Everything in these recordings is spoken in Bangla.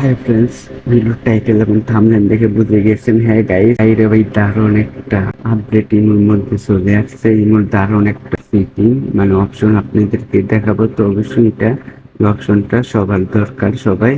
হাই ফ্রেন্ডস, ভিডিওর টাইটেল এবং থাম্বনেল দেখে বুঝে গেছেন। হ্যাঁ গাইস, বাইরে ভাই দারুণ একটা আপডেট ইমোর মধ্যে চলে আসছে। ইমোর দারুণ একটা সেটিং মানে অপশন আপনাদেরকে দেখাবো। তো অবশ্যই এটা অপশনটা সবার দরকার, সবাই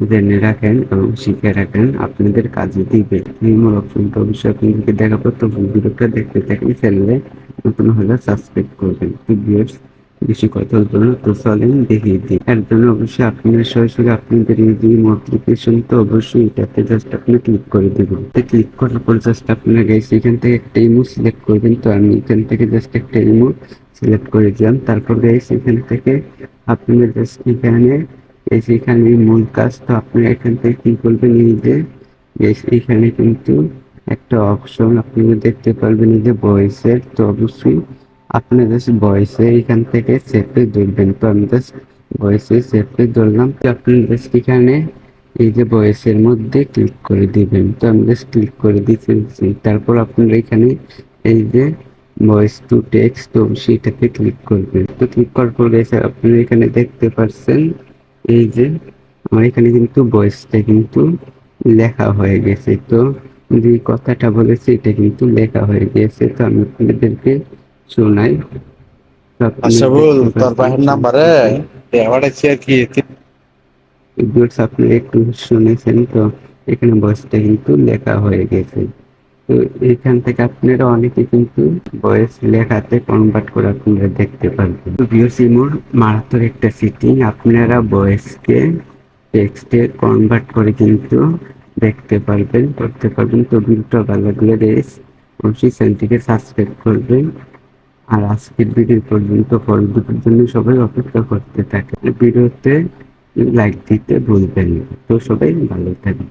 জেনে রাখেন এবং শিখে রাখেন, আপনাদের কাজে দিবে। ইমোর অপশনটা অবশ্যই আপনাদেরকে দেখাবো। তো ভিডিওটা দেখতে থাকেন, চ্যানেলে নতুন হলে সাবস্ক্রাইব করবেন। ভিউয়ার্স, বেশি কথা বলবো না, তো চলেন দেখিয়ে দিই। এর জন্য অবশ্যই আপনারা সরাসরি আপনাদের এই যে নোটিফিকেশন, তো অবশ্যই এটাতে জাস্ট আপনি ক্লিক করে দেবেন। ক্লিক করার পর জাস্ট আপনারা গাইস এখান থেকে একটা ইমো সিলেক্ট করবেন। তো আমি এখান থেকে জাস্ট একটা ইমো সিলেক্ট করে দিলাম। তারপর গাইস এখান থেকে আপনারা জাস্ট এখানে মূল কাজ। তো আপনারা এখান থেকে কি করবেন, এই যে গাইস এখানে কিন্তু একটা অপশন আপনারা দেখতে পারবেন, এই যে ভয়েসের। তো অবশ্যই আপনি জাস্ট ভয়েসে এখান থেকে সেভে ধরবেন। তো আমি জাস্ট ভয়েসে সেভে ধরলাম। তো আপনি জাস্ট এখানে এই যে ভয়েসের মধ্যে ক্লিক করে দিবেন। তো আমি জাস্ট ক্লিক করে দিচ্ছি। তারপর আপনারা এখানে এই যে ভয়েস টু টেক্সট, তো সেটাতে ক্লিক করবেন। তো ক্লিক করার পর আপনারা এখানে দেখতে পাচ্ছেন এই যে আমার এখানে কিন্তু ভয়েসটা কিন্তু লেখা হয়ে গেছে। তো যে কথাটা বলেছে এটা কিন্তু লেখা হয়ে গেছে। তো আমি আপনাদেরকে শোনাই। তো আপনি আশাবুল দেখতে তোর পাচ্ছেন বাহের নাম্বারে শুনতেছেন। পাঠাচ্ছি আর কি। ভিউয়ার্স, আপনারা একটু শুনেছেন। তো এখানে ভয়েসটা কিন্তু লেখা হয়ে গেছে। তো এখান থেকে আপনারা অনেকে কিন্তু ভয়েস লেখাতে কনভার্ট করে আপনারা দেখতে পারবেন। তো ভিউয়ার্স, ইমোর মারাত্মক একটা সেটিং, আপনারা ভয়েসকে টেক্সটে কনভার্ট করে কিন্তু দেখতে পারবেন, করতে পারবেন। তো ভিডিওটা ভালো লাগলে অবশ্যই চ্যানেলটিকে সাবস্ক্রাইব করবেন। আর আজকের ভিডিও পর্যন্ত, পরবর্তীর জন্য সবাই অপেক্ষা করতে থাকে। ভিডিওতে লাইক দিতে ভুলবেন না। তো সবাই ভালো থাকবেন।